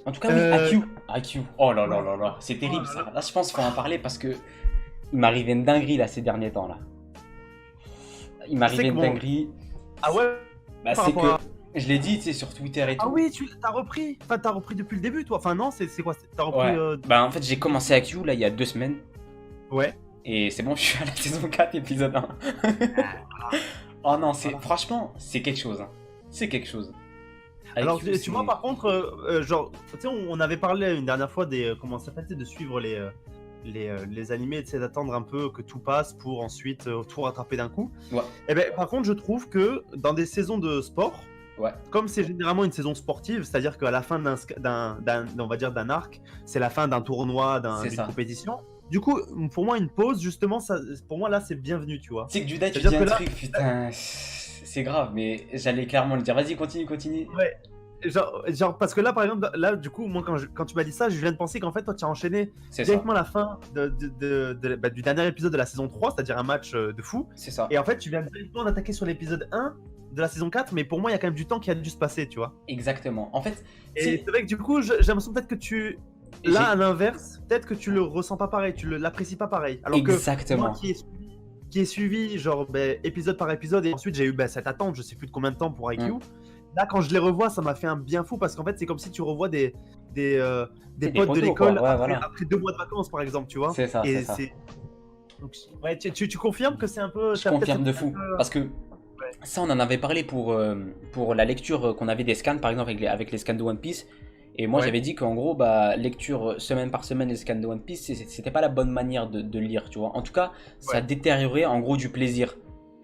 En tout cas, oui, IQ. Oh là là là là, c'est terrible ça. Là, je pense qu'il faut en parler parce que il m'arrivait une dinguerie là ces derniers temps là. Il Tu sais m'arrivait que une bon. dinguerie. Ah ouais, Bah, par c'est rapport que à. je l'ai dit, tu sais, sur Twitter et Ah tout. oui, tu t'as repris. Enfin, t'as repris depuis le début, toi. Enfin, non, c'est quoi? T'as repris. Ouais. Bah, en fait, j'ai commencé IQ là il y a 2 semaines. Ouais. Et c'est bon, je suis à la saison 4, épisode 1. Oh non, c'est Voilà. franchement, c'est quelque chose. Hein. C'est quelque chose. Alors, IQ, tu vois, par contre, genre, tu sais, on avait parlé une dernière fois des. Comment ça s'appelle, de suivre les animés, tu sais, d'attendre un peu que tout passe pour ensuite tout rattraper d'un coup. Ouais, Et ben, par contre, je trouve que dans des saisons de sport, ouais, comme c'est généralement une saison sportive, c'est-à-dire qu'à la fin on va dire d'un arc, c'est la fin d'un tournoi, c'est d'une ça. compétition. Du coup, pour moi, une pause, justement, ça, pour moi, là, c'est bienvenu, tu vois. Tu sais que Judas, tu dis C'est-à-dire que un là, truc, putain, c'est grave, mais j'allais clairement le dire. Vas-y, continue, continue. ouais, genre, parce que là, par exemple, là, du coup, moi, quand tu m'as dit ça, je viens de penser qu'en fait, toi, tu as enchaîné C'est ça, directement la fin du dernier épisode de la saison 3, c'est-à-dire un match de fou. c'est ça. Et en fait, tu viens directement d'attaquer sur l'épisode 1 de la saison 4, mais pour moi, il y a quand même du temps qui a dû se passer, tu vois. Exactement. En fait, Et c'est c'est vrai que du coup, j'ai l'impression peut-être que là, à j'ai l'inverse, peut-être que tu le ressens pas pareil, tu l'apprécies pas pareil. Alors que moi exactement. qui ai suivi genre épisode par épisode, et ensuite j'ai eu cette attente, je sais plus de combien de temps pour IQ. Hmm. Là, quand je les revois, ça m'a fait un bien fou parce qu'en fait, c'est comme si tu revois des, euh, des C'est des potes de poteaux, quoi. l'école Ouais, après, voilà. après 2 mois de vacances, par exemple, tu vois. C'est ça, c'est Et ça. c'est. Donc, ouais, tu confirmes que c'est un peu. Je T'as peut-être confirme de un fou. peu. Parce que Ouais. ça, on en avait parlé pour la lecture qu'on avait des scans, par exemple, avec les scans de One Piece. Et moi, Ouais. j'avais dit qu'en gros, bah, lecture semaine par semaine les scans de One Piece, c'était pas la bonne manière de lire, tu vois. En tout cas, ça Ouais. détériorait en gros du plaisir.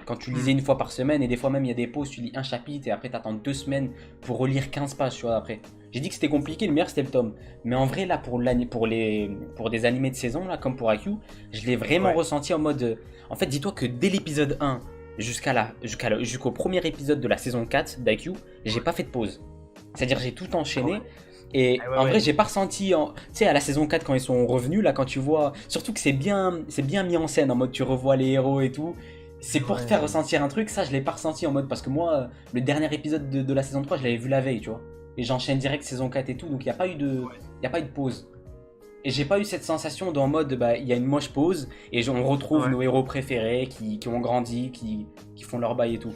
Quand tu lisais Hmm. une fois par semaine, et des fois même il y a des pauses, tu lis un chapitre et après t'attends 2 semaines pour relire 15 pages, tu vois, après. J'ai dit que c'était compliqué, le meilleur c'était le tome. Mais en vrai, là, pour des animés de saison, là, comme pour IQ, je l'ai vraiment Ouais. ressenti en mode. En fait, dis-toi que dès l'épisode 1 jusqu'au premier épisode de la saison 4 d'IQ, j'ai pas fait de pause. C'est-à-dire, j'ai tout Ah ouais. enchaîné. Et Ah ouais, en vrai, ouais. j'ai pas ressenti. Tu sais, à la saison 4, quand ils sont revenus, là, quand tu vois. Surtout que c'est bien mis en scène, en mode tu revois les héros et tout. C'est pour te faire Ouais. ressentir un truc, ça je l'ai pas ressenti en mode. Parce que moi, le dernier épisode de la saison 3, je l'avais vu la veille, tu vois. Et j'enchaîne direct saison 4 et tout, donc il n'y a pas eu de. Ouais. Il y a pas eu de pause. Et j'ai pas eu cette sensation d'en mode, bah, il y a une moche pause, et on retrouve Ouais. nos héros préférés qui ont grandi, qui font leur bail et tout.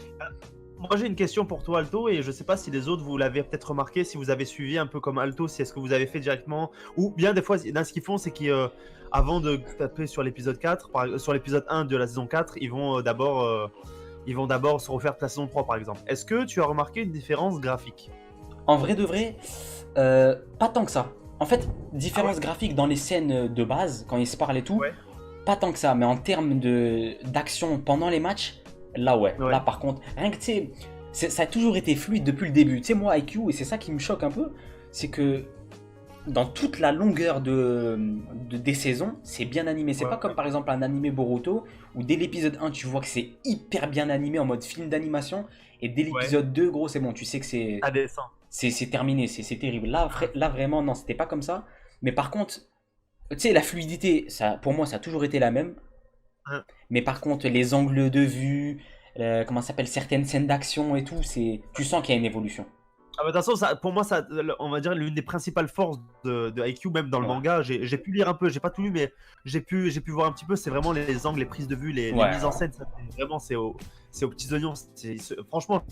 Moi j'ai une question pour toi Alto et je sais pas si les autres vous l'avez peut-être remarqué, si vous avez suivi un peu comme Alto, si est-ce que vous avez fait directement ou bien des fois là, ce qu'ils font c'est qu'avant de taper sur l'épisode 4, sur l'épisode 1 de la saison 4, ils vont d'abord se refaire la saison 3 par exemple. Est-ce que tu as remarqué une différence graphique? En vrai de vrai, pas tant que ça. En fait, Ah ouais? différence graphique dans les scènes de base, quand ils se parlent et tout, Ouais. pas tant que ça. Mais en termes d'action pendant les matchs, là ouais. Là Ouais. par contre, rien que tu sais, ça a toujours été fluide depuis le début. Tu sais, moi, IQ, et c'est ça qui me choque un peu, c'est que dans toute la longueur des saisons, c'est bien animé. C'est Ouais. pas comme par exemple un animé Boruto, où dès l'épisode 1, tu vois que c'est hyper bien animé en mode film d'animation, et dès Ouais. l'épisode 2, gros, c'est bon, tu sais que Ça descend. c'est terminé, c'est terrible. Là, là, vraiment, non, c'était pas comme ça. Mais par contre, tu sais, la fluidité, ça, pour moi, ça a toujours été la même. Hein. Mais par contre, les angles de vue, comment ça s'appelle, certaines scènes d'action et tout, tu sens qu'il y a une évolution. Ah bah, de toute façon, pour moi, on va dire l'une des principales forces de IQ, même dans le Ouais, manga, j'ai pu lire un peu, j'ai pas tout lu, mais j'ai pu voir un petit peu, c'est vraiment les angles, les prises de vue, les ouais, mises en scène, ça, vraiment, c'est aux petits oignons. Franchement,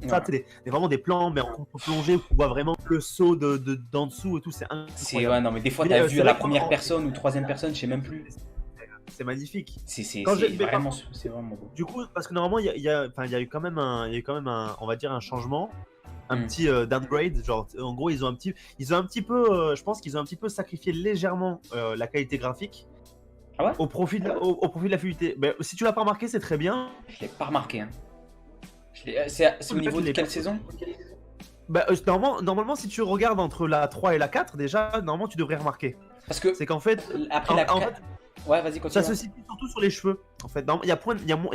ça, ouais. c'est vraiment des plans, mais en contre-plongée, où on voit vraiment le saut d'en dessous et tout, c'est Ouais, incroyable. non, mais des fois, Mais t'as vu c'est à la vrai que première personne ou troisième personne, je sais même plus. c'est magnifique. C'est Mais par vraiment, contre, c'est vraiment beau. du coup, parce que normalement, enfin, il y a eu quand même on va dire, un changement, un Hmm. petit downgrade. Genre, en gros, ils ont un petit peu, je pense qu'ils ont un petit peu sacrifié légèrement la qualité graphique Ah ouais? au profit de la fluidité. Mais si tu l'as pas remarqué, c'est très bien. Je l'ai pas remarqué, hein. C'est au Peut-être niveau de les quelle personnes- saison? Bah, normalement, si tu regardes entre la 3 et la 4, déjà, normalement, tu devrais remarquer. Parce que C'est qu'en fait, après en fait, Ouais, vas-y, ça continue. se situe surtout sur les cheveux. En fait, il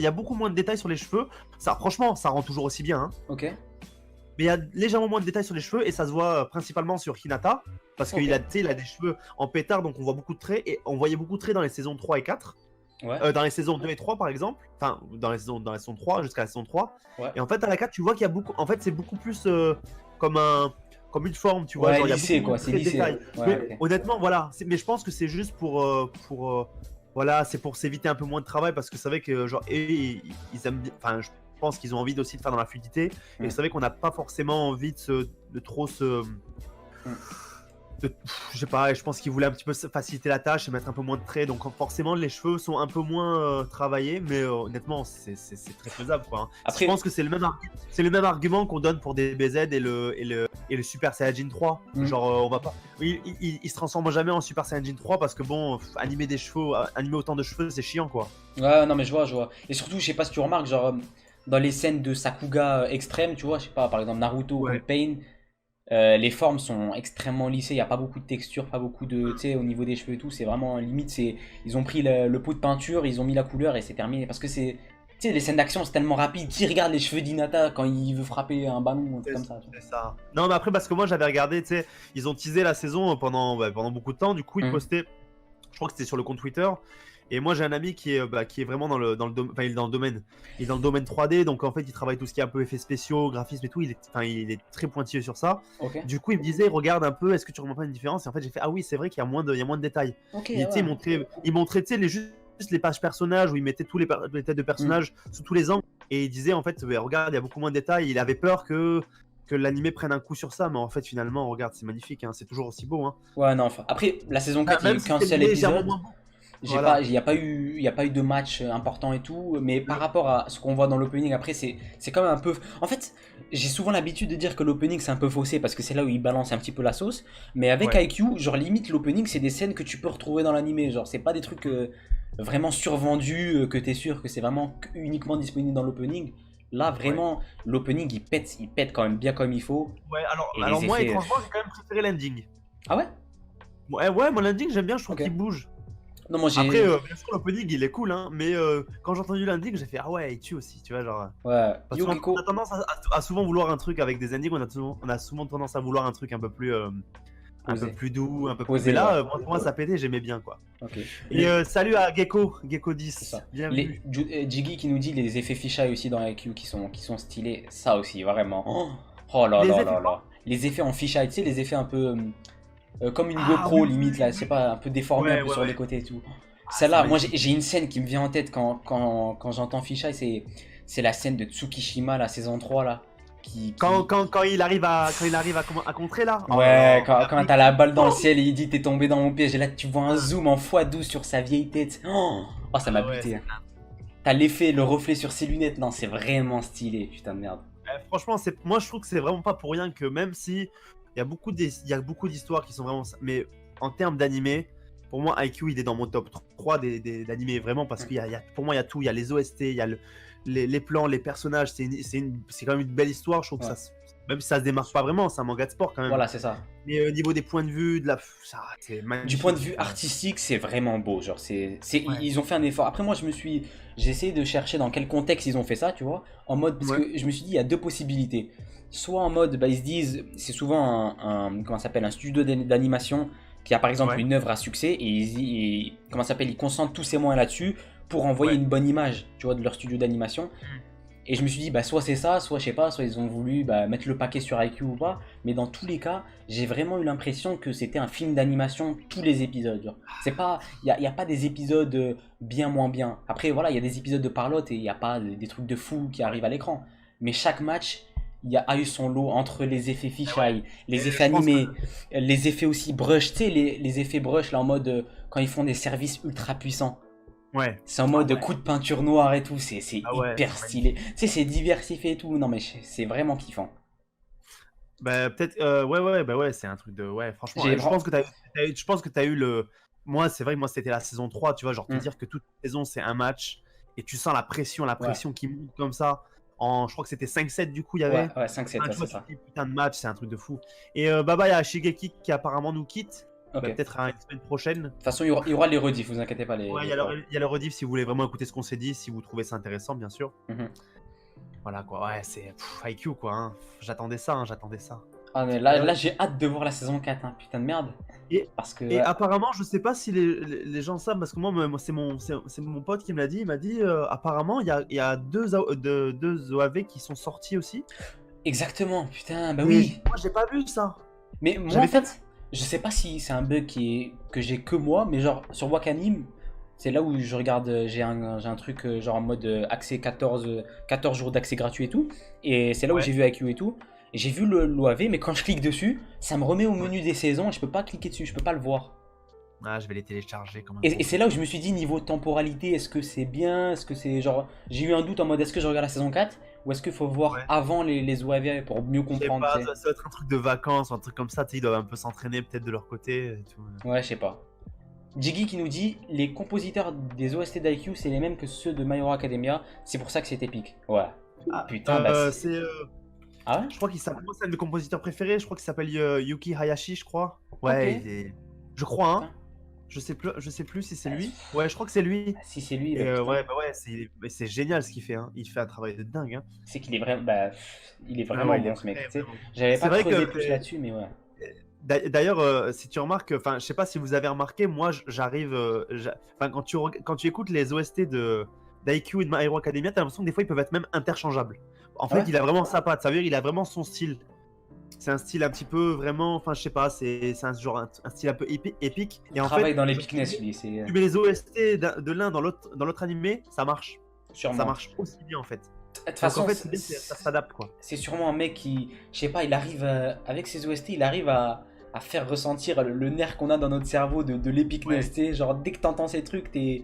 y a beaucoup moins de détails sur les cheveux. Ça, franchement, ça rend toujours aussi bien, hein. Ok, Mais il y a légèrement moins de détails sur les cheveux et ça se voit principalement sur Hinata parce ok. qu'il a, tu sais, il a des cheveux en pétard, donc on voit beaucoup de traits et on voyait beaucoup de traits dans les saisons 3 et 4. Ouais, Dans les saisons 2 et 3 par exemple, enfin dans la saison 3 jusqu'à la saison 3. ouais. Et en fait à la 4 tu vois qu'il y a beaucoup, en fait c'est beaucoup plus comme comme une forme, tu vois. Ouais, Genre, il y a lycée, beaucoup quoi, de c'est traits de lycée. détail. Ouais, Mais ok. honnêtement, voilà. Mais je pense que c'est juste voilà, c'est pour s'éviter un peu moins de travail parce que c'est vrai que, genre, ils aiment bien. Enfin, je pense qu'ils ont envie aussi de faire dans la fluidité. Et Mm. c'est vrai qu'on n'a pas forcément envie de trop se. Mm. Je sais pas, je pense qu'ils voulaient un petit peu faciliter la tâche et mettre un peu moins de traits. Donc, forcément, les cheveux sont un peu moins travaillés. Mais honnêtement, c'est très faisable, quoi. Hein. Je Après, pense que c'est le même argument qu'on donne pour DBZ et le Super Saiyajin 3. Genre, on va pas. Il se transforme jamais en Super Saiyajin 3 parce que bon, animer des cheveux, animer autant de cheveux, c'est chiant, quoi. ouais, non, mais je vois, je vois. Et surtout, je sais pas si tu remarques, genre, dans les scènes de Sakuga extrêmes, tu vois, je sais pas, par exemple Naruto Ouais. contre Pain, les formes sont extrêmement lissées, il n'y a pas beaucoup de texture, pas beaucoup de. Tu sais, au niveau des cheveux et tout, c'est vraiment limite, ils ont pris le pot de peinture, ils ont mis la couleur et c'est terminé. Parce que c'est. Tu sais, les scènes d'action, c'est tellement rapide. Qui regarde les cheveux d'Hinata quand il veut frapper un ballon, un truc comme ça, tu C'est ça. Non, mais après, parce que moi, j'avais regardé, tu sais, ils ont teasé la saison pendant beaucoup de temps. Du coup, ils vois. postaient, je crois que c'était sur le compte Twitter. Et moi, j'ai un ami qui est vraiment enfin, il est dans le domaine. Il est dans le domaine 3D, donc en fait, il travaille tout ce qui est un peu effets spéciaux, graphisme et tout. Il est très pointilleux sur ça. Ok. Du coup, il me disait, regarde un peu, est-ce que tu remarques pas une différence? Et en fait, j'ai fait, ah oui, c'est vrai qu'il y a il y a moins de détails. Ok, Et tu sais, ouais. il montrait, tu sais, juste les pages personnages où il mettait les têtes de personnages sous tous les angles. Et il disait, en fait, bah, regarde, il y a beaucoup moins de détails. Il avait peur que l'animé prenne un coup sur ça, mais en fait, finalement, regarde, c'est magnifique, hein, c'est toujours aussi beau. Hein. Ouais, non, enfin. Après, la saison 4, il n'y a Même eu si qu'un c'est seul légèrement épisode. moins beau. J'ai pas, Voilà. il y a pas eu de match important et tout, mais par rapport à ce qu'on voit dans l'opening, après, c'est quand même un peu. En fait, j'ai souvent l'habitude de dire que l'opening c'est un peu faussé parce que c'est là où il balance un petit peu la sauce. Mais avec Ouais. IQ, genre limite l'opening, c'est des scènes que tu peux retrouver dans l'animé. Genre, c'est pas des trucs vraiment survendus que t'es sûr que c'est vraiment uniquement disponible dans l'opening. Là, Ouais. vraiment, l'opening il pète quand même bien comme il faut. Ouais, Et alors les moi, effets. étrangement, j'ai quand même préféré l'ending. Ah ouais? Ouais, mon ending, j'aime bien, je trouve Ok. qu'il bouge. Non, moi Après, j'ai. bien sûr, l'opening, il est cool, hein, mais quand j'ai entendu l'ending, j'ai fait, ah ouais, il tue aussi, tu vois, genre. Ouais. Parce Yo qu'on Gecko. a tendance à souvent vouloir un truc avec des endings, on a souvent tendance à vouloir un truc un peu Posé. plus doux, un peu plus. Mais Posé, ouais. là, pour moi, ça pétait, j'aimais bien, quoi. Ok. Et salut à C'est Gecko10, ça. bienvenue. Jiggy qui nous dit les effets fisheye aussi dans IQ qui sont stylés. Ça aussi, vraiment. Oh là Les là effets là quoi? là. Les effets en fisheye, tu sais, les effets un peu comme une Ah GoPro oui, oui, limite, là, je oui, sais oui. pas, un peu déformé un Ouais, peu ouais, sur les ouais. côtés et tout. Ah, c'est Celle-là, moi magnifique. j'ai une scène qui me vient en tête quand j'entends fisheye, c'est la scène de Tsukishima, la saison 3 là. Quand il arrive à contrer là. Oh là Ouais, là. quand t'as la balle dans le ciel et il dit t'es tombé dans mon piège, et là tu vois un zoom en x12 sur sa vieille tête. Oh, ça m'a Ah ouais, buté. c'est Hein. T'as l'effet, le reflet sur ses lunettes. Non, c'est vraiment stylé, putain de merde. franchement, moi je trouve que c'est vraiment pas pour rien que même si il y a beaucoup d'histoires qui sont vraiment. Mais en termes d'animé, pour moi, IQ il est dans mon top 3 d'animés vraiment parce pour moi il y a tout. Il y a les OST, il y a les plans, les personnages. C'est quand même une belle histoire. Je trouve que Ouais. même si ça se démarque pas vraiment, c'est un manga de sport quand même. Voilà, c'est ça. Mais au niveau des points de vue, c'est Du magnifique. point de vue artistique, c'est vraiment beau. Genre, Ouais. ils ont fait un effort. Après, moi, j'ai essayé de chercher dans quel contexte ils ont fait ça, tu vois. En mode, parce Ouais. que je me suis dit, il y a deux possibilités. Soit en mode, bah, ils se disent, c'est souvent comment ça s'appelle, un studio d'animation qui a par exemple Ouais. une œuvre à succès et comment ça s'appelle, ils concentrent tous ses moyens là-dessus pour envoyer Ouais. une bonne image, tu vois, de leur studio d'animation. Et je me suis dit, bah, soit c'est ça, soit je sais pas, soit ils ont voulu bah, mettre le paquet sur IQ ou pas. Mais dans tous les cas, j'ai vraiment eu l'impression que c'était un film d'animation tous les épisodes. Genre. C'est pas, y a pas des épisodes bien moins bien. Après, voilà, il y a des épisodes de parlotte et il n'y a pas des trucs de fou qui arrivent à l'écran. Mais chaque match, a eu son lot entre les effets fisheye, les Et effets je pense que animés, les effets aussi brush, tu sais, les effets brush là en mode quand ils font des services ultra puissants. ouais. C'est en mode coup de peinture noire et tout, c'est Ah ouais, hyper c'est stylé. magnifique. Tu sais, c'est diversifié et tout. Non, mais c'est vraiment kiffant. Bah, peut-être, bah ouais, c'est un truc de. Ouais, franchement, J'ai je vraiment. pense que je pense que t'as eu le. Moi, c'est vrai que moi, c'était la saison 3, tu vois, genre te Hmm. dire que toute saison, c'est un match et tu sens la Ouais, pression qui monte comme ça. Je crois que c'était 5-7 du coup, il y ouais, avait. ouais, 5-7, Ah, ouais, tu vois, c'est tu ça. te dis putain de match, c'est un truc de fou. Et Baba, il y a Shigeki qui apparemment nous quitte. Ok. Bah, De peut-être à une semaine prochaine. toute façon, il y aura les rediffs, vous inquiétez pas, Ouais, les frères. il y a le rediff si vous voulez vraiment écouter ce qu'on s'est dit, si vous trouvez ça intéressant, bien sûr. Mhm. Voilà quoi, ouais, c'est IQ quoi. Hein. J'attendais ça, hein, j'attendais ça. Ah, mais là j'ai hâte de voir la saison 4, hein. Putain de merde. Et, Parce que, et ouais. apparemment, je sais pas si les gens savent, parce que moi c'est mon pote qui me l'a dit. Il m'a dit apparemment, il y a deux OAV qui sont sortis aussi. Exactement, putain, bah Mais oui. moi, j'ai pas vu ça. Mais moi, en J'avais fait. fait, je sais pas si c'est un bug que j'ai que moi, mais genre, sur Wakanim, c'est là où je regarde, j'ai un truc genre en mode accès 14 jours d'accès gratuit et tout. Et c'est là où Ouais. j'ai vu IQ et tout. Et j'ai vu l'OAV, mais quand je clique dessus, ça me remet au menu des saisons et je peux pas cliquer dessus, je peux pas le voir. Ah, je vais les télécharger comme un Et gros c'est fou. là où je me suis dit, niveau temporalité, est-ce que c'est bien? Est-ce que c'est genre. J'ai eu un doute en mode, est-ce que je regarde la saison 4 ou est-ce qu'il faut voir Ouais. avant les OAV pour mieux Je sais comprendre, tu pas, sais? ça doit être un truc de vacances, un truc comme ça, tu sais, ils doivent un peu s'entraîner peut-être de leur côté et tout. Ouais, je sais pas. Jiggy qui nous dit les compositeurs des OST d'IQ c'est les mêmes que ceux de My Hero Academia, c'est pour ça que c'est épique. Ouais. Ah, Putain, bah c'est. c'est. Ah ouais? Je crois qu'il s'appelle. Moi, c'est un de mes compositeurs préférés. Je crois qu'il s'appelle Yuki Hayashi, je crois. Ok. Ouais, il est. Je crois, hein. Putain. Je sais plus si c'est Ah, lui. Ouais, je crois que c'est lui. si c'est lui, Et bah putain. ouais, bah ouais, c'est génial ce qu'il fait. Hein. Il fait un travail de dingue. Hein. C'est qu'il est vraiment. Bah, il est Ah vraiment ouais, il est bon ce mec. Tu sais, vraiment bon. j'avais C'est pas vrai creusé que. plus là-dessus, mais ouais. D'ailleurs, si tu remarques, enfin, je sais pas si vous avez remarqué, moi, j'arrive. Enfin, quand tu écoutes les OST de d'IQ et de My Hero Academia, t'as l'impression que des fois ils peuvent être même interchangeables. En Ah fait, ouais? il a vraiment sa patte. Ça veut dire il a vraiment son style. C'est un style un petit peu vraiment, enfin je sais pas, c'est un genre un style un peu épique. Il Et en fait, travaille dans genre, l'épicness, lui, c'est tu mets les OST de l'un dans l'autre animé, ça marche. Ça sûrement. marche aussi bien en fait. De toute Donc en façon, fait, c'est bien, ça s'adapte quoi. c'est sûrement un mec qui, je sais pas, il arrive avec ses OST, il arrive à faire ressentir le nerf qu'on a dans notre cerveau de l'épicness. Ouais, Tu sais, genre dès que t'entends ces trucs, je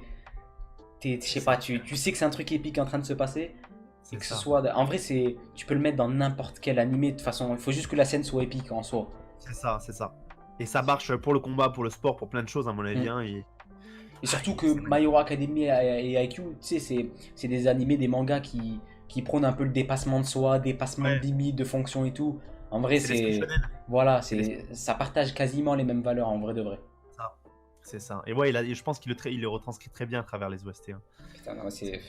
sais pas, tu sais que c'est un truc épique en train de se passer. Et c'est que ce ça. soit. En vrai, tu peux le mettre dans n'importe quel animé. De toute façon, il faut juste que la scène soit épique en soi. C'est ça, c'est ça. Et ça marche pour le combat, pour le sport, pour plein de choses à mon avis. Mm. Hein, Et surtout que c'est My magnifique. Hero Academia et IQ, tu sais, c'est des animés, des mangas qui prônent un peu le dépassement de soi, dépassement de Ouais, limites, de fonctions et tout. En vrai, c'est l'esprit c'est. shonen. Voilà, C'est l'esprit ça partage quasiment les mêmes valeurs en vrai de vrai. ça. C'est ça. Et ouais, je pense il le retranscrit très bien à travers les OST. Hein. Putain, non, c'est.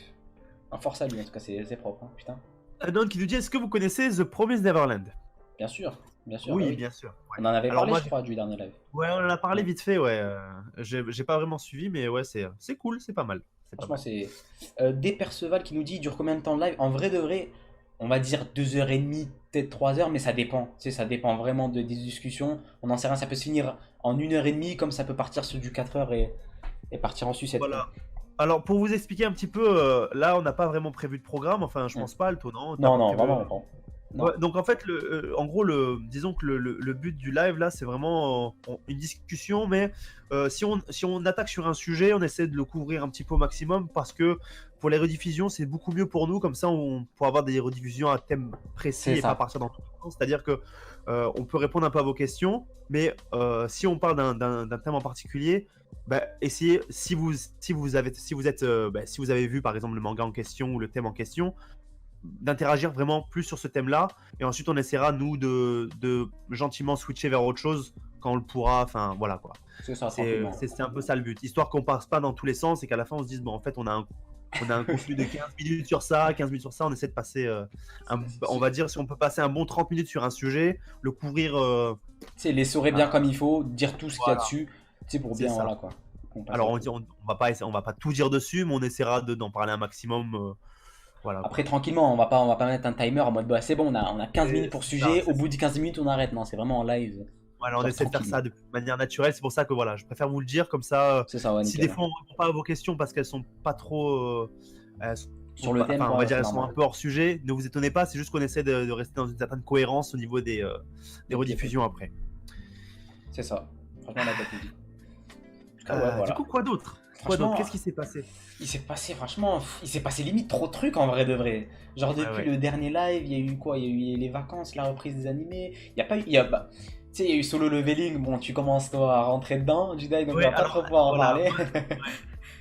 Un force à lui, en tout cas, c'est propre, hein, putain. Anon qui nous dit est-ce que vous connaissez The Promised Neverland? Bien sûr, bah Oui, oui. bien sûr. Ouais. On en avait Alors parlé, moi, je crois, du dernier live. ouais, on en a parlé Ouais. vite fait, ouais. J'ai pas vraiment suivi, mais ouais, c'est cool, c'est pas mal. C'est pas Franchement, mal. c'est. Perceval qui nous dit il dure combien de temps de live? En vrai de vrai, on va dire 2h30, peut-être 3 heures, mais ça dépend. Tu sais, ça dépend vraiment des discussions. On n'en sait rien, ça peut se finir en 1h30, comme ça peut partir sur du 4 heures et partir en sucette, quoi. Voilà. Alors, pour vous expliquer un petit peu, là, on n'a pas vraiment prévu de programme. Enfin, je Hmm. pense pas, Alto, non? T'as Non, pas non, prévu. vraiment, non. Ouais, Non. donc en fait, en gros, disons que le but du live là, c'est vraiment une discussion, mais si on attaque sur un sujet, on essaie de le couvrir un petit peu au maximum parce que pour les rediffusions, c'est beaucoup mieux pour nous, comme ça on pourra avoir des rediffusions à thème précis C'est et pas ça. partir dans tout le sens. C'est-à-dire que on peut répondre un peu à vos questions, mais si on parle d'un thème en particulier, bah, essayez, si vous avez vu par exemple le manga en question ou le thème en question, d'interagir vraiment plus sur ce thème-là. Et ensuite, on essaiera, nous, de gentiment switcher vers autre chose quand on le pourra. Enfin, voilà quoi. C'est ça, tranquillement. C'est un peu ça le but. Histoire qu'on passe pas dans tous les sens et qu'à la fin, on se dise, bon, en fait, on a un contenu de 15 minutes sur ça, 15 minutes sur ça. On essaie de passer, on va dire, si on peut passer un bon 30 minutes sur un sujet, le couvrir. Tu sais, les saurer bien comme il faut, dire tout ce qu'il y a Voilà, dessus, tu sais, pour c'est bien, ça. voilà, quoi. On passe Alors, à on, tout. on va pas tout dire dessus, mais on essaiera d'en parler un maximum. Voilà Après, quoi. tranquillement, on va pas mettre un timer en mode, bah, c'est bon, on a 15 minutes pour ce C'est ça, sujet, c'est au bout de 15 minutes, on arrête. Non, c'est vraiment en live, voilà, on genre essaie de faire tranquille. ça de manière naturelle. C'est pour ça que voilà, je préfère vous le dire comme ça. C'est ça, ouais, Si des nickel. fois on répond pas à vos questions parce qu'elles sont pas trop, Sur le thème, enfin on quoi, va ouais, dire c'est elles sont un normal. peu hors sujet, ne vous étonnez pas. C'est juste qu'on essaie de rester dans une certaine cohérence au niveau des Yep, yep, yep. rediffusions après. C'est ça. Franchement, là, t'as tout dit. Ah ouais, Du voilà. coup, quoi d'autre? Franchement, Qu'est-ce qui s'est passé? il s'est passé limite trop de trucs en vrai de vrai. Genre Ouais, depuis ouais. le dernier live, il y a eu quoi? Il y a eu les vacances, la reprise des animés. Il y a pas eu, il y a, bah, tu sais, il y a eu Solo Leveling. Bon, tu commences toi à rentrer dedans, Jedi, donc on Ouais, va pas alors trop pouvoir en voilà. parler.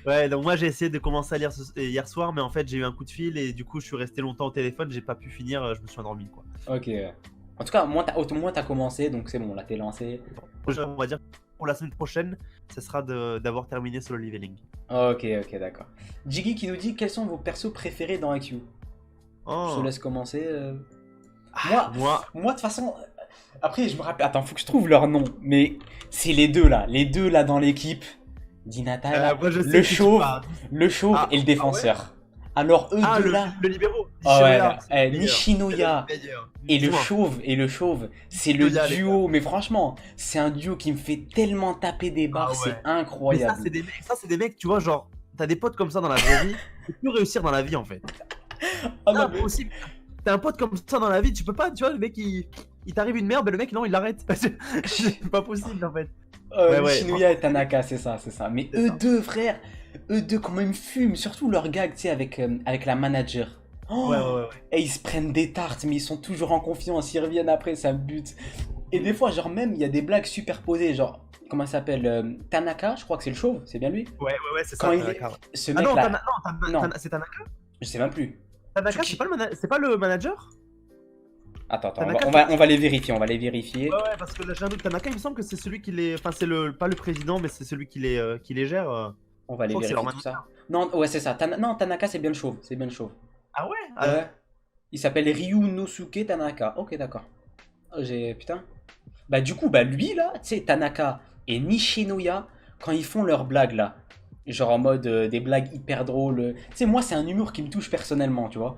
Ouais, donc moi j'ai essayé de commencer à lire hier soir, mais en fait j'ai eu un coup de fil et du coup je suis resté longtemps au téléphone, j'ai pas pu finir, je me suis endormi quoi. Ok. En tout cas, au moins t'as commencé, donc c'est bon, là t'es lancé. On va dire que pour la semaine prochaine, ce sera d'avoir terminé Solo Leveling. Ok, d'accord. Jiggy qui nous dit quels sont vos persos préférés dans IQ. Je te Oh, laisse commencer. Moi, moi, moi de toute façon, après je me rappelle. Attends, faut que je trouve leur nom. Mais c'est les deux là dans l'équipe. Dinata, là, moi je sais le que tu chauve, parles. le chauve Ah, et le ah ouais? défenseur. Alors eux Ah, deux là, le libéraux. ah ouais, Nishinoya, c'est le meilleur. C'est le Nishinoya meilleur. et le Dis-moi. chauve, c'est le Nishinoya, les gars. duo, mais franchement, c'est un duo qui me fait tellement taper des Ah barres, c'est ouais. Mais incroyable. ça, c'est des mecs, tu vois, genre, t'as des potes comme ça dans la vraie vie, tu peux plus réussir dans la vie en fait. Ah C'est non, mais impossible. T'as un pote comme ça dans la vie, tu peux pas, tu vois, le mec, il t'arrive une merde, mais le mec, non, il l'arrête. C'est pas possible en fait. Ouais, Nishinoya et franchement, Tanaka, c'est ça, c'est ça. Mais c'est eux ça. deux, frère, eux deux, comment ils me fument, surtout leur gag, tu sais, avec la manager. Ouais, Oh, ouais, ouais, ouais. et ils se prennent des tartes, mais ils sont toujours en confiance, ils reviennent après, ça me bute. Et des fois, genre même, il y a des blagues superposées, genre, comment ça s'appelle Tanaka, je crois que c'est le chauve, c'est bien lui. Ouais, c'est Quand ça, il est... Tanaka. Ouais. Ce Ah non, mec-là, non, C'est Tanaka? je sais même plus. Tanaka, Tsuki... c'est pas le manager? Attends, Tanaka, on va les vérifier, on va les vérifier. ouais, parce que là, j'ai un doute. Tanaka, il me semble que c'est celui qui les. Enfin, c'est pas le président, mais c'est celui qui les gère. On va Je les crois que c'est leur vérifier tout ça. manager. Non, ouais, c'est ça. Non, Tanaka, c'est bien le chauve, c'est bien le chauve. Ah ouais? Ouais. Il s'appelle Ryunosuke Tanaka. Ok, d'accord. Oh, putain. Bah, du coup, bah, lui, là, tu sais, Tanaka et Nishinoya, quand ils font leurs blagues, là, genre en mode des blagues hyper drôles. Tu sais, moi, c'est un humour qui me touche personnellement, tu vois.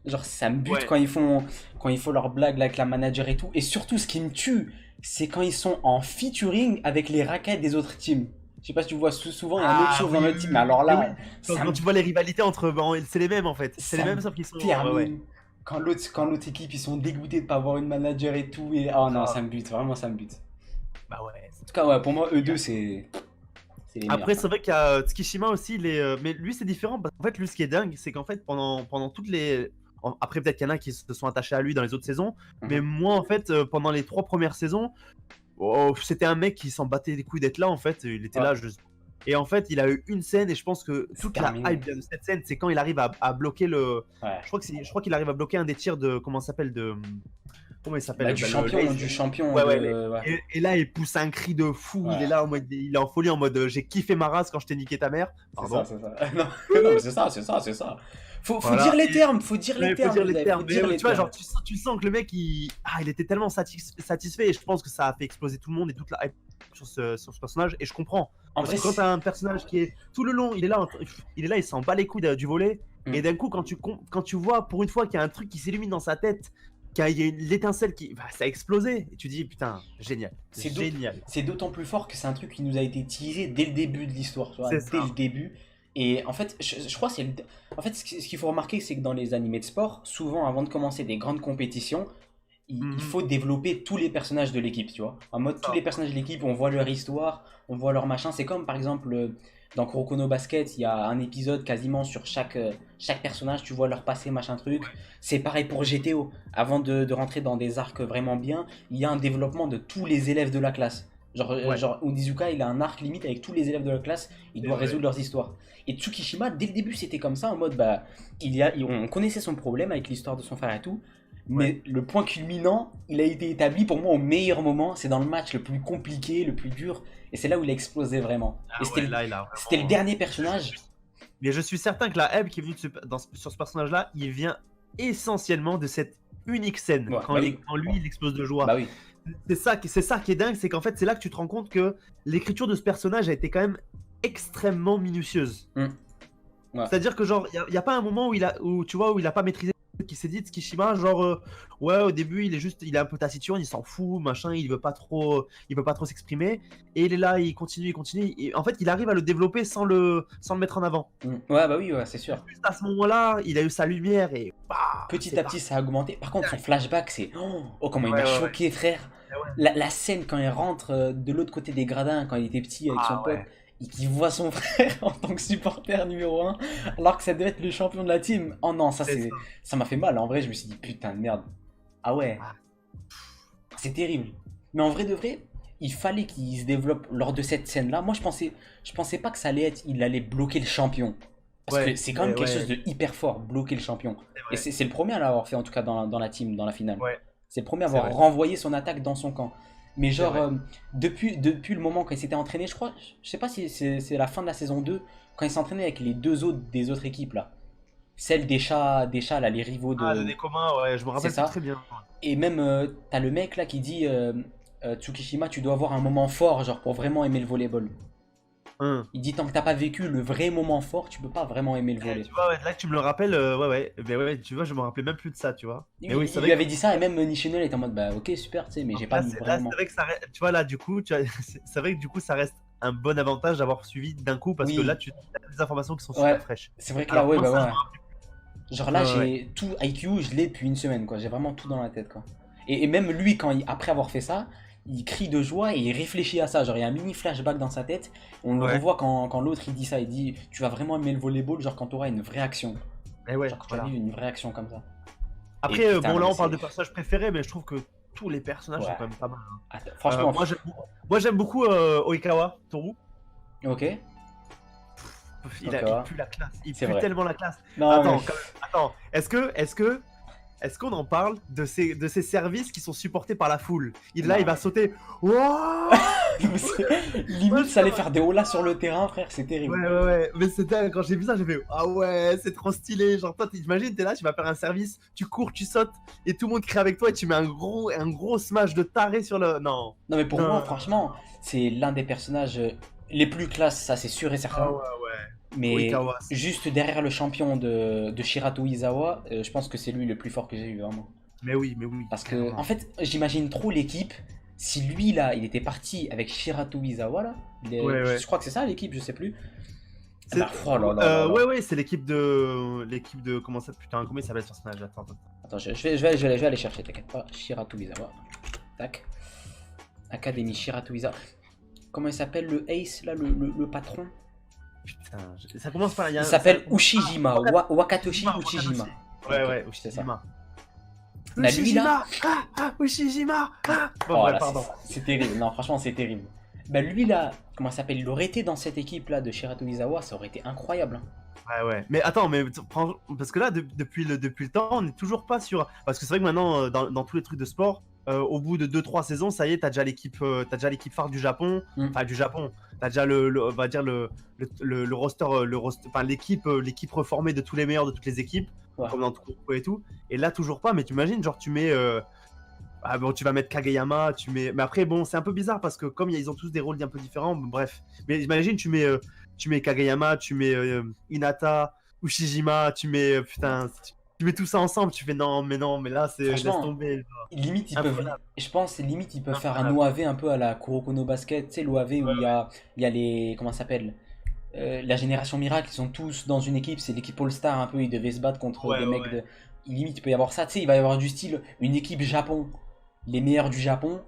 Genre, ça me bute Ouais. quand ils font leurs blagues là, avec la manager et tout. Et surtout, ce qui me tue, c'est quand ils sont en featuring avec les raquettes des autres teams. Je sais pas si tu vois, souvent, il y a un autre Ah chauve oui, dans oui, notre team. oui, Mais oui. alors Mais oui. là, ça Quand me tu vois les rivalités entre. Bon, c'est les mêmes en fait. C'est les ça me mêmes, sauf qu'ils sont. Ouais, ouais. termine. Quand l'autre équipe, ils sont dégoûtés de pas avoir une manager et tout. Et... Oh non, Grave. ça me bute, vraiment, ça me bute. Bah ouais. En tout cas, ouais, pour moi, eux deux, c'est les meilleurs. Après, c'est vrai qu'il y a Tsukishima aussi. Mais lui, c'est différent. Parce qu'en fait, lui, ce qui est dingue, c'est qu'en fait, pendant toutes les. Après, peut-être qu'il y en a qui se sont attachés à lui dans les autres saisons. Mais Mhm. moi, en fait, pendant les 3 premières saisons, oh, c'était un mec qui s'en battait les couilles d'être là. En fait, il était Ouais, là. Et en fait, il a eu une scène. Et je pense que c'est toute la terminé. hype de cette scène, c'est quand il arrive à bloquer le. Ouais. Je crois qu'il arrive à bloquer un des tirs de. Comment ça s'appelle de. Comment il Bah, s'appelle le du Lace. champion Ouais, de. ouais. Ouais. Et là, il pousse un cri de fou. Il est Ouais. là en mode. Il est en folie en mode j'ai kiffé ma race quand je t'ai niqué ta mère. C'est ça, Pardon. c'est ça. Non, non, mais c'est ça, c'est ça, c'est ça. Faut dire Voilà. les termes, faut dire les Ouais, faut termes, dire les Joseph, faut termes. Mais dire les tu vois, genre, termes. tu sens que le mec, il était tellement satisfait. Et je pense que ça a fait exploser tout le monde et toute la hype sur ce personnage. Et je comprends. En Parce vrai, que quand t'as un personnage qui est tout le long, il s'en bat les couilles du volet. Mm. Et d'un coup, quand tu vois pour une fois qu'il y a un truc qui s'illumine dans sa tête, qu'il y a l'étincelle qui. Bah, ça a explosé. Et tu dis, putain, génial. c'est Génial. c'est d'autant plus fort que c'est un truc qui nous a été teasé dès le début de l'histoire, tu vois, C'est dès ça. le début. Et en fait, je crois que en fait, ce qu'il faut remarquer, c'est que dans les animés de sport, souvent, avant de commencer des grandes compétitions, il Mhm. faut développer tous les personnages de l'équipe, tu vois. En mode, tous Ça. les personnages de l'équipe, on voit leur histoire, on voit leur machin. C'est comme, par exemple, dans Kuroko no Basket, il y a un épisode quasiment sur chaque personnage, tu vois leur passé, machin truc. C'est pareil pour GTO. Avant de rentrer dans des arcs vraiment bien, il y a un développement de tous les élèves de la classe. Ouais. Genre Onizuka, il a un arc limite avec tous les élèves de la classe, il C'est doit vrai. résoudre leurs histoires. Et Tsukishima, dès le début, c'était comme ça, en mode, bah, on connaissait son problème avec l'histoire de son frère et tout, Ouais. mais le point culminant, il a été établi pour moi au meilleur moment, c'est dans le match le plus compliqué, le plus dur, et c'est là où il a explosé vraiment. Et Ah ouais, là, il a c'était le vraiment. dernier personnage. Mais je suis certain que la hype qui est venue sur ce personnage-là, il vient essentiellement de cette unique scène. Ouais, Quand, bah oui. quand lui, il explose de joie. Bah oui. C'est ça qui est dingue, c'est qu'en fait, c'est là que tu te rends compte que l'écriture de ce personnage a été quand même extrêmement minutieuse. Mm. Ouais. C'est-à-dire que genre, il y a pas un moment où tu vois, où il a pas maîtrisé ce qui s'est dit de Tsukishima, genre ouais, au début, il est un peu taciturne, il s'en fout, machin, il veut pas trop s'exprimer, et il est là, il continue, et en fait, il arrive à le développer sans le mettre en avant. Mm. Ouais, bah oui, ouais, c'est sûr. Juste à ce moment-là, il a eu sa lumière et bah, Petit à petit, ça a augmenté. Par contre, son flashback, c'est. Oh, comment il Ouais, m'a ouais, choqué, frère. ouais. La scène quand il rentre de l'autre côté des gradins, quand il était petit avec son Ah pote, ouais. et qu'il voit son frère en tant que supporter numéro 1, alors que ça devait être le champion de la team. Oh non, C'est ça. ça m'a fait mal. En vrai, je me suis dit, putain de merde. Ah ouais, Ah, c'est terrible. Mais en vrai de vrai, il fallait qu'il se développe lors de cette scène-là. Moi, je pensais pas que ça allait être, il allait bloquer le champion. Parce que c'est quand même quelque chose de hyper fort, bloquer le champion. Et vrai. c'est le premier à l'avoir fait, en tout cas, dans la team, dans la finale. Ouais, C'est le premier à c'est avoir vrai. renvoyé son attaque dans son camp. Mais C'est genre, vrai. depuis le moment quand il s'était entraîné, je crois, je sais pas si c'est la fin de la saison 2, quand il s'entraînait avec les deux autres des autres équipes là. Celle des chats là, les rivaux Ah, de. le communs, ouais, je me C'est rappelle plus ça. très bien. Et même, t'as le mec là qui dit Tsukishima, tu dois avoir un moment fort, genre pour vraiment aimer le volleyball. Hein. Il dit tant que t'as pas vécu le vrai moment fort, tu peux pas vraiment aimer le volley. Tu vois, ouais, là que tu me le rappelles, ouais, ouais. Mais ouais, tu vois, je me rappelais même plus de ça, tu vois. Mais oui, Il c'est lui vrai avait dit ça et même Nishino était en mode bah ok super, tu sais, mais j'ai pas là, vraiment. c'est vrai que ça reste, tu vois, là, du coup, c'est vrai que du coup, ça reste un bon avantage d'avoir suivi d'un coup parce que là, Oui, tu as des informations qui sont ouais, super fraîches. c'est vrai que là, Alors que ouais, moi, bah ça, je ouais. me rappelle. Genre là, Ouais, ouais, ouais. j'ai tout IQ, je l'ai depuis une semaine, quoi. J'ai vraiment tout dans la tête, quoi. Et même lui, après avoir fait ça, il crie de joie et il réfléchit à ça. Genre, il y a un mini flashback dans sa tête. On le Ouais. revoit quand l'autre il dit ça. Il dit tu vas vraiment aimer le volleyball, genre quand tu auras une vraie action. Et ouais, Genre quand tu vas voilà. vivre une vraie action comme ça. Et Après, putain, bon, non, là, mais on parle c'est. de personnages préférés, mais je trouve que tous les personnages sont Ouais. quand même pas mal. Attends, franchement, Moi, j'aime beaucoup Oikawa, Toru. ok. Ok, Il ouais. pue la classe. Il C'est pue vrai. tellement la classe. Non, mais. Attends, quand même, attends. Est-ce qu'on en parle de ces services qui sont supportés par la foule? Là, il Non, va mais. sauter. Wouah. Moi, Limite, ça j'étais en allait mode, faire des holas sur le terrain, frère, c'est terrible. ouais, ouais, ouais. Mais c'était quand j'ai vu ça, j'ai fait ah ouais, c'est trop stylé. Genre, toi, t'imagines, t'es là, tu vas faire un service, tu cours, tu sautes, et tout le monde crie avec toi, et tu mets un gros smash de taré sur le. Non. Non, mais pour Non. moi, franchement, c'est l'un des personnages les plus classes, ça c'est sûr et Ah certain. ouais, ouais. Mais Oikawa. juste derrière le champion de Shirato Izawa, je pense que c'est lui le plus fort que j'ai eu, vraiment. Mais oui, Parce que, en clairement. fait, j'imagine trop l'équipe. Si lui, là, il était parti avec Shirato Izawa, là, Ouais, ouais. je crois que c'est ça l'équipe, je sais plus. Eh C'est- ben, oh là là là là. ouais, ouais, c'est l'équipe de comment ça, putain, comment il s'appelle ce personnage? Attends, attends. Attends, je vais aller chercher, t'inquiète pas. Shirato Izawa. Tac. Académie Shirato Izawa. Comment il s'appelle le Ace, là, le patron? Putain, ça commence par. Il s'appelle Ushijima. Wakatoshi Wakatoshi. Ushijima. Ouais, Ok, ouais, c'est ça. Ushijima. Bah lui là, Ushijima. Bon, oh bref, là, pardon. c'est terrible. Non, franchement, c'est terrible. Bah lui là, comment ça s'appelle? Il aurait été dans cette équipe là de Shirato Izawa, ça aurait été incroyable, hein. Ouais, ouais. Mais attends, parce que là, depuis le temps, on n'est toujours pas sûr. Parce que c'est vrai que maintenant, dans tous les trucs de sport, au bout de 2-3 saisons, ça y est, t'as déjà l'équipe phare du Japon. Mm. Enfin, du Japon. T'as déjà on va dire le roster, enfin l'équipe reformée de tous les meilleurs de toutes les équipes, Ouais. comme dans Kuroko et tout. Et là, toujours pas. Mais tu imagines, genre, tu mets. Ah bon, tu vas mettre Kageyama, mais après, bon, c'est un peu bizarre parce que comme ils ont tous des rôles un peu différents, bref. Mais imagine, tu mets Kageyama, tu mets Hinata, Ushijima, putain, tu mets tout ça ensemble, tu fais non, mais là, laisse Franchement, tomber. limite ils peuvent, Imprenable. je pense, limite ils peuvent faire un Imprenable. OAV un peu à la Kuroko no Basket, tu sais l'OAV où il y a les, comment ça s'appelle, la génération miracle, ils sont tous dans une équipe, c'est l'équipe All-Star un peu, ils devaient se battre contre Ouais, des ouais, mecs ouais. de, limite il peut y avoir ça, tu sais, il va y avoir du style une équipe Japon, les meilleurs du Japon,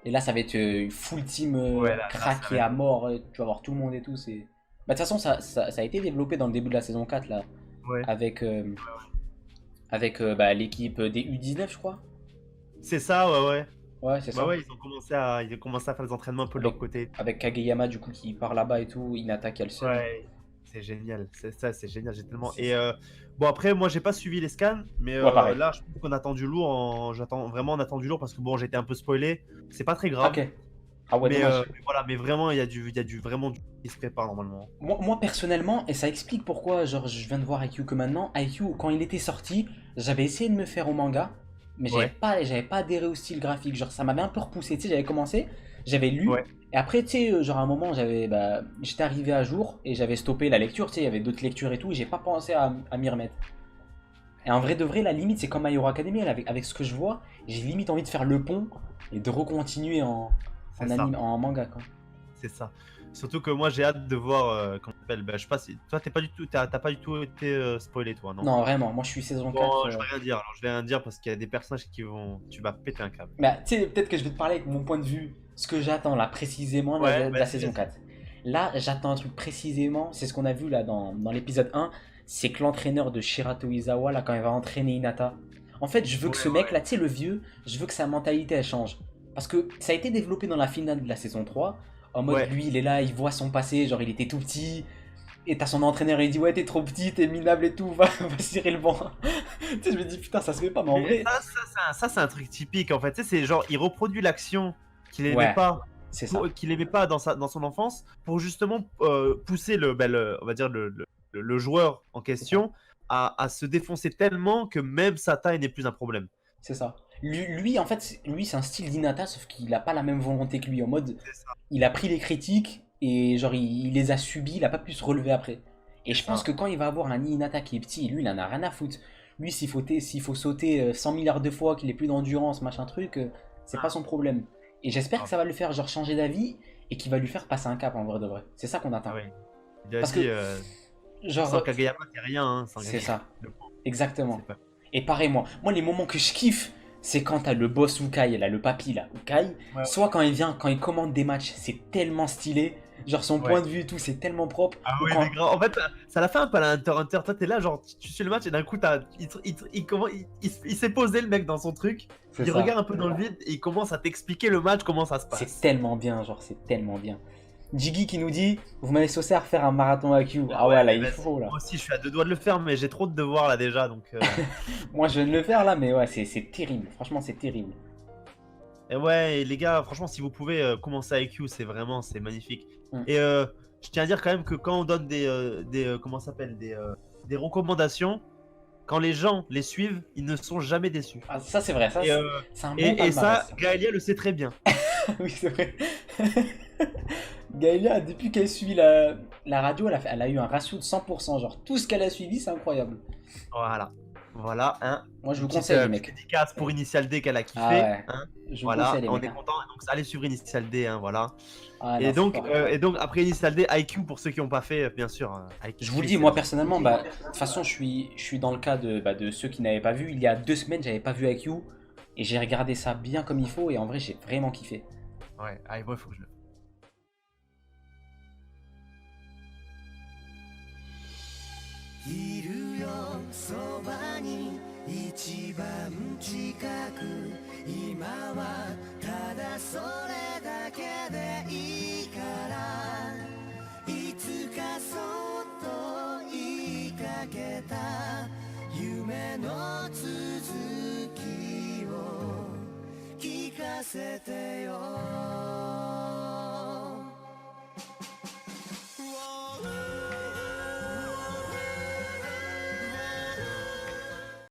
et là ça va être une full team Ouais, là, ça craquée va à mort, tu vas voir tout le monde et tout, c'est. Bah, de toute façon ça a été développé dans le début de la saison 4 là, ouais. avec, bah, l'équipe des U19 je crois. C'est ça, ouais, ouais. Ouais, c'est Ouais, ça. ouais, ils ont commencé à faire les entraînements un peu de leur côté. Avec Kageyama du coup qui part là-bas et tout, Hinata qui a le seul. Ouais, c'est génial. C'est génial, j'ai tellement. Et bon, après, moi, j'ai pas suivi les scans, mais Ouais, pareil. là, je trouve qu'on attend du lourd. On attend du lourd parce que bon, j'ai été un peu spoilé. C'est pas très grave. Ok. Ah ouais, Mais, dommage. mais voilà, mais vraiment, vraiment du qui se prépare normalement. Moi personnellement, et ça explique pourquoi genre je viens de voir IQ que maintenant, IQ quand il était sorti, j'avais essayé de me faire au manga, mais Ouais. j'avais pas adhéré au style graphique, genre ça m'avait un peu repoussé, tu sais, j'avais commencé, j'avais lu, Ouais. et après tu sais, genre à un moment j'étais arrivé à jour et j'avais stoppé la lecture, tu sais, il y avait d'autres lectures et tout, et j'ai pas pensé à m'y remettre. Et en vrai de vrai, la limite c'est comme My Hero Academia, là, avec ce que je vois, j'ai limite envie de faire le pont et de recontinuer C'est ça. en manga quoi. C'est ça. Surtout que moi, j'ai hâte de voir comment ça s'appelle. Bah, je sais pas si. Toi, t'as pas du tout été spoilé, toi, non? Non, vraiment, moi je suis saison 4. Bon, je vais rien dire. Alors, je vais rien dire parce qu'il y a des personnages qui vont. Tu vas péter un câble. Bah, tu sais, peut-être que je vais te parler avec mon point de vue, ce que j'attends là précisément Ouais, de la vas-y, saison vas-y. 4. Là, j'attends un truc précisément, c'est ce qu'on a vu là dans l'épisode 1, c'est que l'entraîneur de Shirato Izawa, là, quand il va entraîner Hinata, en fait, je veux que Ouais, ce mec ouais. là, tu sais, le vieux, je veux que sa mentalité elle change. Parce que ça a été développé dans la finale de la saison 3, en mode Ouais. lui, il est là, il voit son passé, genre il était tout petit. Et t'as son entraîneur, il dit ouais t'es trop petit, t'es minable et tout, va cirer le banc. Tu sais, je me dis putain ça se fait pas, mais en Mais vrai, ça, c'est un truc typique en fait. Tu sais, c'est genre, il reproduit l'action qu'il aimait ouais, pas, c'est ça. qu'il aimait pas dans son enfance, pour justement pousser on va dire le joueur en question à se défoncer tellement que même sa taille n'est plus un problème. C'est ça. Lui, en fait, lui, c'est un style d'Hinata, sauf qu'il a pas la même volonté que lui. En mode, C'est ça. il a pris les critiques, et genre il les a subis, il a pas pu se relever après. Et je pense ça. que quand il va avoir un Hinata qui est petit, lui il en a rien à foutre. Lui s'il faut sauter 100 milliards de fois, qu'il ait plus d'endurance, machin truc, c'est pas son problème. Et j'espère que Ah, ça va le faire genre changer d'avis et qu'il va lui faire passer un cap en vrai de vrai. C'est ça qu'on ah attend. oui. Il a Parce dit que sans genre Kageyama, c'est rien. Hein, sans c'est Kageyama. ça, Le pauvre, exactement. c'est pas. Et pareil, moi, les moments que je kiffe, c'est quand t'as le boss Ukai, là, le papy, là, Ukai. Ouais, Soit quand il vient, quand il commande des matchs, c'est tellement stylé. Genre, son point ouais. de vue et tout, c'est tellement propre. Ah Ou oui, mais quand. grave. En fait, ça l'a fait un peu à la Hunter x Hunter. Toi, t'es là, genre, tu suis le match et d'un coup, il s'est posé le mec dans son truc. C'est Il ça. regarde un peu dans le vide et il commence à t'expliquer le match, comment ça se C'est passe. tellement bien, genre, c'est tellement bien. Jiggy qui nous dit vous m'avez saucé à refaire un marathon AQ. Ah Ouais, ouais, là, mais il vas-y. faut, là. Moi aussi, je suis à 2 doigts de le faire, mais j'ai trop de devoirs là déjà, donc. Moi, je viens de le faire, là, mais ouais, c'est terrible. Franchement, c'est terrible. Et ouais, et les gars, franchement, si vous pouvez commencer avec You, c'est magnifique. Hmm. Et je tiens à dire quand même que quand on donne comment ça s'appelle, des recommandations, quand les gens les suivent, ils ne sont jamais déçus. Ah, ça, c'est vrai. Ça, Et, c'est un bon et palmarès, ça, ça. Gaëlia le sait très bien. Oui, c'est vrai. Gaëlia, depuis qu'elle suit la radio, elle a eu un ratio de 100%. Genre, tout ce qu'elle a suivi, c'est incroyable. Voilà. Voilà, hein. Moi, je Une vous conseille, les petite mecs. dédicace pour Initial D qu'elle a Ah kiffé. ouais, Hein. je vous Voilà, conseille, les on mecs, est hein. content. Donc, allez suivre Initial D, hein, voilà. Ah non, c'est fort. Et donc, après Initial D, IQ pour ceux qui n'ont pas fait, bien sûr. Je vous le IQ, dis, moi, personnellement, bah, de toute façon, je suis dans le cas de ceux qui n'avaient pas vu. Il y a 2 semaines, j'avais pas vu IQ. Et j'ai regardé ça bien comme il faut. Et en vrai, j'ai vraiment kiffé. Ouais, allez, moi, il faut que je le. いるよそばに一番近く今はただそれだけでいいからいつかそっと言いかけた夢の続きを聞かせてよ